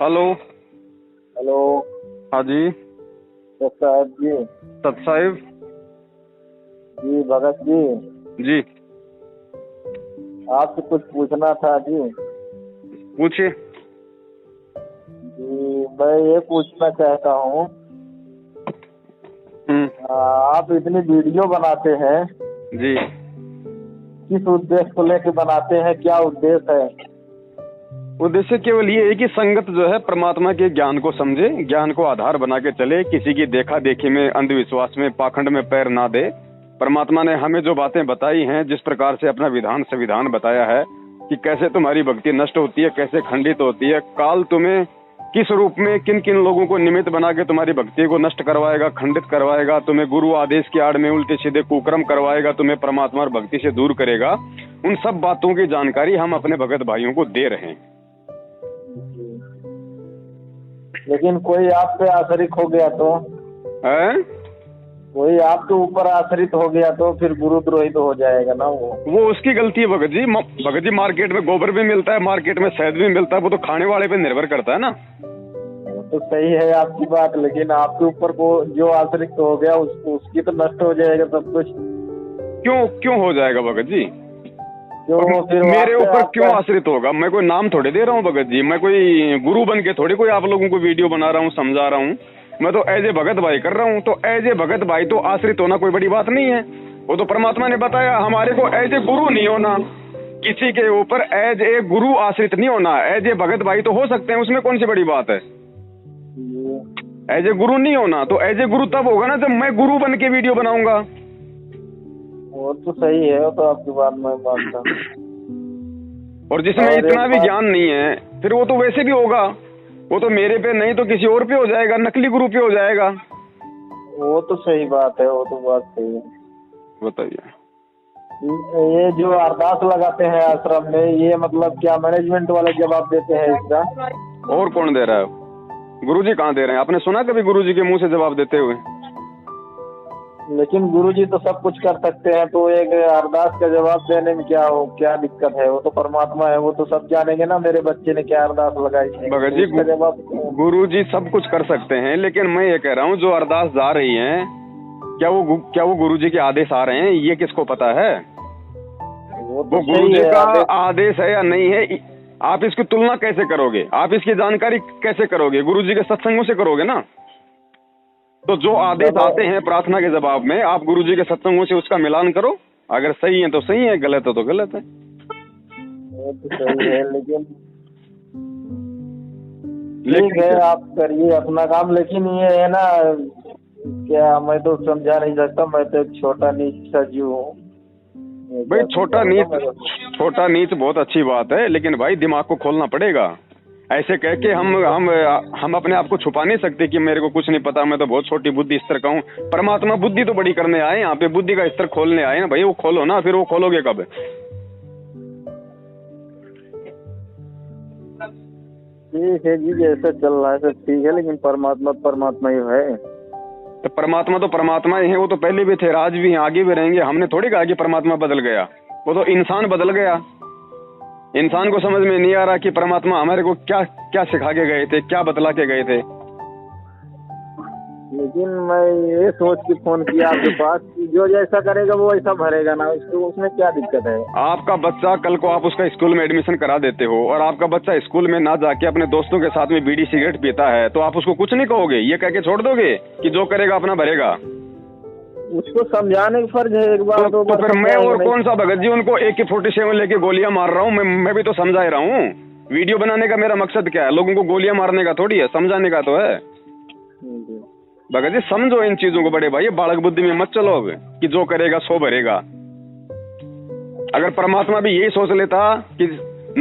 Hello. Hello. हाँ जी। साहब जी। सत साहिब जी भगत जी, जी, आपसे कुछ पूछना था जी। पूछिए। जी मैं ये पूछना चाहता हूँ, आप इतनी वीडियो बनाते हैं, जी, किस उद्देश्य को लेकर बनाते हैं, क्या उद्देश्य है? उद्देश्य केवल ये है कि संगत जो है परमात्मा के ज्ञान को समझे, ज्ञान को आधार बना के चले, किसी की देखा देखी में, अंधविश्वास में, पाखंड में पैर ना दे। परमात्मा ने हमें जो बातें बताई हैं, जिस प्रकार से अपना विधान संविधान बताया है कि कैसे तुम्हारी भक्ति नष्ट होती है, कैसे खंडित होती है, काल तुम्हें किस रूप में किन किन लोगों को निमित्त बना के तुम्हारी भक्ति को नष्ट करवाएगा, खंडित करवाएगा, तुम्हें गुरु आदेश की आड़ में उल्टे सीधे कुकर्म करवाएगा, तुम्हें परमात्मा और भक्ति से दूर करेगा, उन सब बातों की जानकारी हम अपने भगत भाइयों को दे रहे हैं। लेकिन कोई आप पे आश्रित हो गया तो कोई आपके ऊपर आश्रित हो गया तो फिर गुरुद्रोही तो हो जाएगा ना। वो उसकी गलती है भगत जी। भगत जी, मार्केट में गोबर भी मिलता है, मार्केट में शहद भी मिलता है, वो तो खाने वाले पे निर्भर करता है ना। तो सही है आपकी बात, लेकिन आपके ऊपर को जो आश्रित हो गया उसकी तो नष्ट हो जाएगा सब कुछ। क्यों हो जाएगा भगत जी? फिर मेरे ऊपर क्यों आश्रित होगा? मैं कोई नाम थोड़े दे रहा हूँ भगत जी, मैं कोई गुरु बन के थोड़ी कोई आप लोगों को वीडियो बना रहा हूँ, समझा रहा हूँ। मैं तो एज ए भगत भाई कर रहा हूँ। तो एज ए भगत भाई तो आश्रित होना कोई बड़ी बात नहीं है। वो तो परमात्मा ने बताया हमारे को एज ए गुरु नहीं होना, किसी के ऊपर एज ए गुरु आश्रित नहीं होना। एज ए भगत भाई तो हो सकते हैं, उसमें कौन सी बड़ी बात है? एज ए गुरु नहीं होना। तो एज ए गुरु तब होगा ना जब मैं गुरु बन के वीडियो बनाऊंगा। वो तो सही है, वो तो आपकी बात मैं मानता हूँ। और जिसमें इतना भी ज्ञान नहीं है फिर वो तो वैसे भी होगा, वो तो मेरे पे नहीं तो किसी और पे हो जाएगा, नकली गुरु पे हो जाएगा। वो तो सही बात है, वो तो बात सही है। बताइए, ये जो अरदास लगाते हैं आश्रम में, ये मतलब क्या मैनेजमेंट वाले जवाब देते हैं इसका? और कौन दे रहा है? गुरुजी कहाँ दे रहे हैं? आपने सुना कभी गुरुजी के मुंह से जवाब देते हुए? लेकिन गुरुजी तो सब कुछ कर सकते हैं, तो एक अरदास का जवाब देने में क्या दिक्कत है? वो तो परमात्मा है, वो तो सब जानेंगे ना मेरे बच्चे ने क्या अरदास लगाई है। भगत जी, गुरुजी सब कुछ कर सकते हैं, लेकिन मैं ये कह रहा हूँ जो अरदास जा रही है, क्या वो गुरुजी के आदेश आ रहे हैं, ये किसको पता है? वो गुरुजी का आदेश है या नहीं है? आप इसकी तुलना कैसे करोगे? आप इसकी जानकारी कैसे करोगे? गुरुजी के सत्संगों से करोगे ना। तो जो आदेश आते हैं प्रार्थना के जवाब में, आप गुरुजी के सत्संगों से उसका मिलान करो। अगर सही है तो सही है, गलत है तो गलत है। वो तो सही है, लेकिन ठीक है, आप करिए अपना काम। लेकिन ये है ना, क्या मैं तो समझा नहीं सकता, मैं तो एक छोटा नीच सा जीव हूँ भाई। छोटा नीच बहुत अच्छी बात है, लेकिन भाई दिमाग को खोलना पड़ेगा। ऐसे कह के हम अपने आप को छुपा नहीं सकते कि मेरे को कुछ नहीं पता, मैं तो बहुत छोटी बुद्धि स्तर का हूँ। परमात्मा बुद्धि तो बड़ी करने आए, यहाँ पे बुद्धि का स्तर खोलने आए ना भाई। वो खोलो ना, फिर वो खोलोगे कब? ठीक है जी, जैसा चल रहा है सब ठीक है, लेकिन परमात्मा ही है। तो परमात्मा ही है, वो तो पहले भी थे, आज भी हैं, आगे भी रहेंगे। हमने थोड़ी कहा कि परमात्मा बदल गया, वो तो इंसान बदल गया। इंसान को समझ में नहीं आ रहा कि परमात्मा हमारे को क्या क्या सिखा के गए थे, क्या बतला के गए थे। लेकिन मैं ये सोच के फोन किया आपके पास कि जो जैसा करेगा वो ऐसा भरेगा ना, उसमें क्या दिक्कत है? आपका बच्चा, कल को आप उसका स्कूल में एडमिशन करा देते हो और आपका बच्चा स्कूल में ना जाके अपने दोस्तों के साथ में बीड़ी सिगरेट पीता है, तो आप उसको कुछ नहीं कहोगे? ये कह के छोड़ दोगे कि जो करेगा अपना भरेगा? उसको समझाने का फर्ज है एक बार तो फिर मैं और कौन सा भगत जी उनको AK-47 लेके गोलियां मार रहा हूँ? मैं भी तो समझा रहा हूँ। वीडियो बनाने का मेरा मकसद क्या है? लोगों को गोलियां मारने का थोड़ी है, समझाने का तो है। भगत जी समझो इन चीजों को बड़े भाई, बालक बुद्धि में मत चलो अब कि जो करेगा सो भरेगा। अगर परमात्मा भी यही सोच लेता कि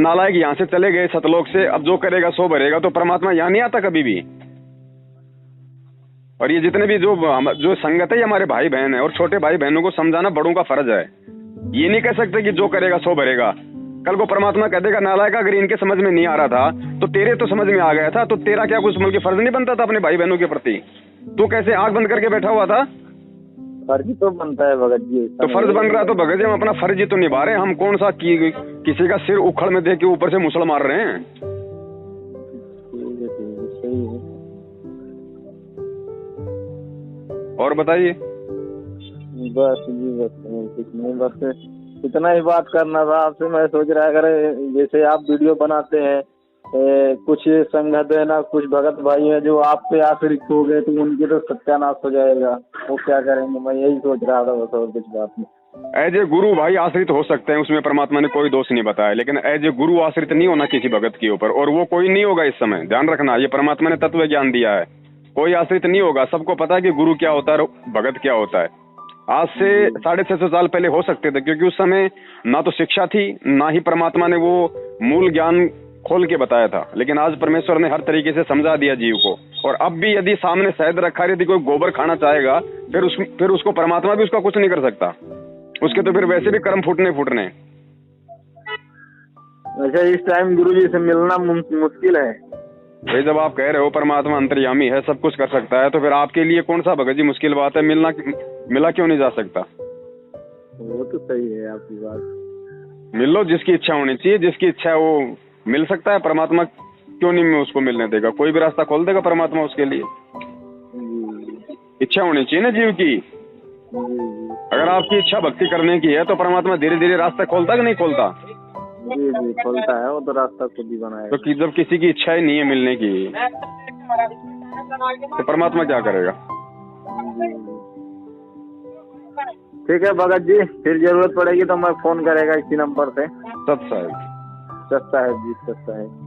नालायक यहाँ से चले गए सतलोक से, अब जो करेगा सो भरेगा, तो परमात्मा यहाँ नहीं आता कभी भी। और ये जितने भी जो संगत है, ये हमारे भाई बहन है, और छोटे भाई बहनों को समझाना बड़ों का फर्ज है। ये नहीं कह सकते कि जो करेगा सो भरेगा। कल को परमात्मा कह देगा नालायक, अगर इनके समझ में नहीं आ रहा था तो तेरे तो समझ में आ गया था, तो तेरा क्या कुछ मतलब फर्ज नहीं बनता था अपने भाई बहनों के प्रति? तू कैसे आंख बंद करके बैठा हुआ था? फर्ज तो बनता है भगत जी। तो फर्ज बन रहा है तो भगत जी हम अपना फर्ज ही तो निभा रहे हैं। हम कौन सा किसी का सिर उखड़ में दे के ऊपर से मुसल मार रहे हैं? और बताइए। बस जी, बस कुछ नहीं, बस इतना ही बात करना था आपसे। मैं सोच रहा अगर जैसे आप वीडियो बनाते हैं, कुछ संगत है ना, कुछ भगत भाई है जो आप पे आश्रित हो गए, तो उनकी तो सत्यानाश हो जाएगा, वो क्या करेंगे? मैं यही सोच रहा था, बस और कुछ बात नहीं। एज ए गुरु भाई आश्रित हो सकते हैं, उसमें परमात्मा ने कोई दोष नहीं बताया, लेकिन एज ए गुरु आश्रित नहीं होना किसी भगत के ऊपर, और वो कोई नहीं होगा इस समय, ध्यान रखना। ये परमात्मा ने तत्व ज्ञान दिया है, कोई आश्रित नहीं होगा। सबको पता है कि गुरु क्या होता है, भगत क्या होता है। आज से 650 साल पहले हो सकते थे, क्योंकि उस समय ना तो शिक्षा थी, ना ही परमात्मा ने वो मूल ज्ञान खोल के बताया था। लेकिन आज परमेश्वर ने हर तरीके से समझा दिया जीव को। और अब भी यदि सामने शहद रखा है, यदि कोई गोबर खाना चाहेगा, फिर उसको परमात्मा भी उसका कुछ नहीं कर सकता। उसके तो फिर वैसे भी कर्म फूटने। अच्छा, इस टाइम गुरुजी से मिलना मुश्किल है भाई। जब आप कह रहे हो परमात्मा अंतर्यामी है, सब कुछ कर सकता है, तो फिर आपके लिए कौन सा भगत जी मुश्किल बात है? मिला क्यों नहीं जा सकता? वो तो सही है आपकी बात। मिल लो, जिसकी इच्छा होनी चाहिए, जिसकी इच्छा है वो मिल सकता है। परमात्मा क्यों नहीं उसको मिलने देगा? कोई भी रास्ता खोल देगा परमात्मा उसके लिए। इच्छा होनी चाहिए ना जीव की। अगर आपकी इच्छा भक्ति करने की है, तो परमात्मा धीरे धीरे रास्ता खोलता कि नहीं खोलता? जी, खोलता है, वो तो रास्ता खुद ही बनाएगा। तो जब किसी की इच्छा ही नहीं है मिलने की, तो परमात्मा क्या करेगा? ठीक है भगत जी, फिर जरूरत पड़ेगी तो मैं फोन करेगा इसी नंबर से। सत साहेब जी, सत साहेब।